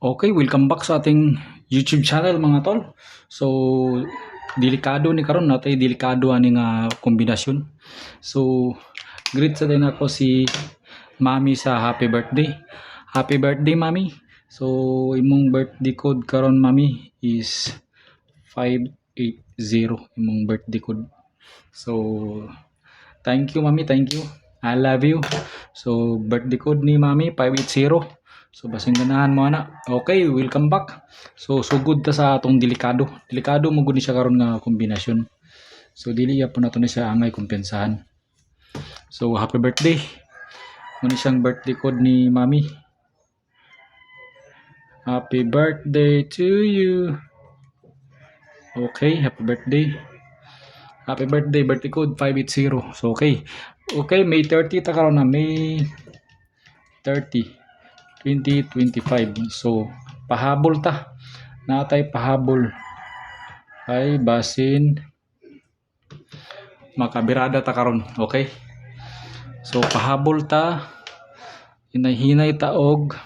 Okay, welcome back sa ating YouTube channel mga tol. So, delikado ni karon natay delikado ani nga kombinasyon. So, greet sa din ako si Mami sa happy birthday. Happy birthday, Mami. So, imong birthday code karon Mami is 580 imong birthday code. So, thank you Mami, thank you. I love you. So, birthday code ni Mami 580. So basing ganahan mo ana. Okay, welcome back. So sugod ta sa atong delikado. Delikado mo gud ni siya karon nga kombinasyon. So dili ya po nato ni siya angay kumpensahan. So happy birthday. Muna siyang birthday code ni Mami. Happy birthday to you. Okay, happy birthday. Happy birthday, birthday code 580. So okay. Okay, May 30 ta karon na May 30. 2025. So, pahabol ta. Natay pahabol. Ay basin makabirada ta karon. Okay? So, pahabol ta. Hinay-hinay ta og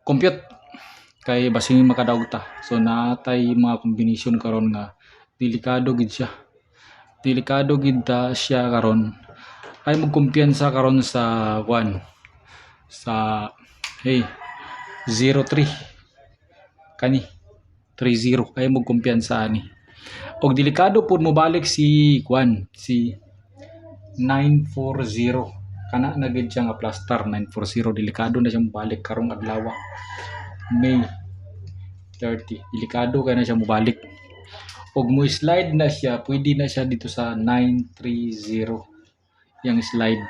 compute kay basin makadaog ta. So, natay mga kombinasyon karon nga delikado gid siya. Delikado gid ta siya karon. Ay magkumpiyansa karon sa 1 sa 03 kani 30 ay mo kumpiyansa ani og delikado pud mo balik si 940 kana na gid siya nga plaster 940 delikado na siya mobalik karong adlaw May 30 delikado kay na siya mobalik og mo slide na siya pwede na siya dito sa 930 yang slide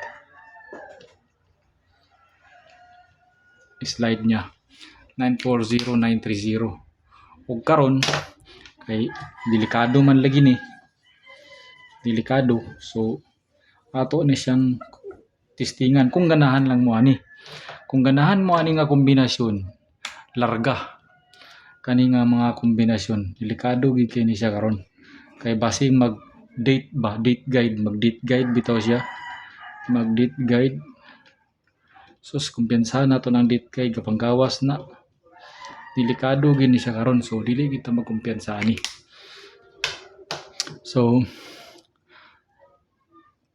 niya 940 930 ug karon kay delikado man lagi ni delikado so ato ni siyang testingan kung ganahan lang mo ani nga kombinasyon larga kani nga mga kombinasyon delikado gid kay ni siya karon kay basing mag date guide bitaw siya mag date guide sus kumpiyansahan nato ng date guide kapang gawas na delikado gid ni siya karon so dili kita magkumpiyansa ani so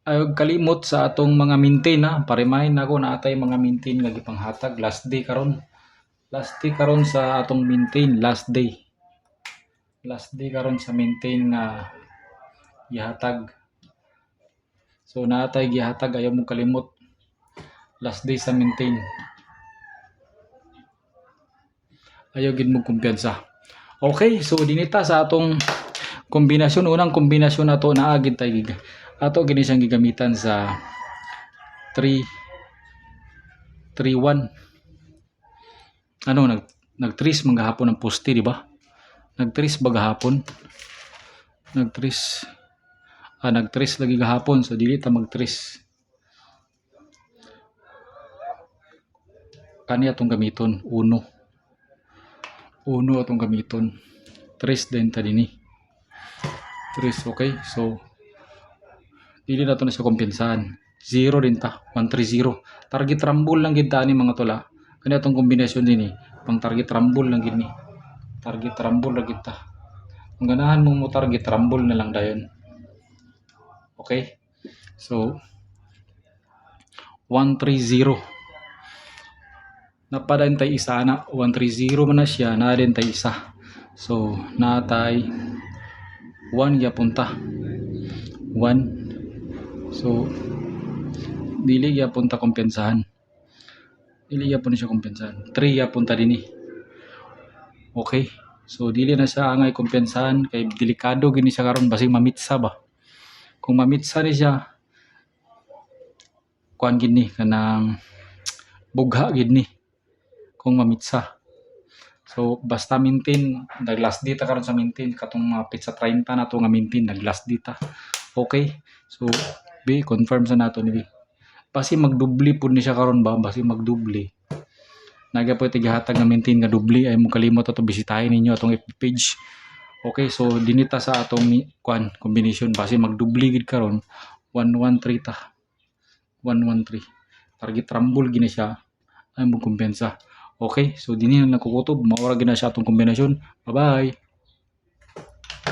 ay kalimot sa atong mga maintain pa-remind ako na atay mga maintain nga gipanghatag last day karon sa atong maintain last day karon sa maintain nga gihatag so natay gihatag ayaw mo kalimot last day sa maintain ayaw gid mo kumpiyansa okay so dinita sa atong kombinasyon unang kombinasyon nato naa gid tay ato gini siyang gigamitan sa 331 ano nagtris man gahapon ang poste di ba nagtris ba gahapon nagtris lagi gahapon so dili ta magtris kani atong gamiton uno atong gamiton tris din ta dinhi tris okay so dili na to na siya kumpiyansahan 0 din ta 130 target rumble lang gid ta ni mga tula kani atong kombinasyon dinhi pang target rumble lang gid ni target rumble lang gid ta kung ganahan mo target rumble na lang dayon okay so 130 napadan tay isa na 130 man na siya na din tay isa so natay 1 gyapon ta 1 so dili gyapon ta kumpiyansahan dili gyapon siya kumpiyansahan 3 gyapon ta dinhi okay so dili na siya angay kumpiyansahan kay delikado gini siya karon basing mamitsa ba kung mamitsa ni siya kuan gid ni kanang bugha gid ni kung mamitsa so basta maintain nag last day ta karon sa maintain katong mga pizza 30 na to nga maintain nag last day ta okay so B confirm sa nato ni B basi magdubli pud ni siya karon ba basi magdubli naga po tigahatag nga maintain nga dubli ay mo kalimot ato bisitahin ninyo atong FB page okay so dinita sa atong kuan combination basi magdubli gid karon 113 ta 113 target rumble gini siya ay mo kumpensa. Okay, so dinhi na nakukutob, mao ra gid na siya atong kombinasyon. Bye bye.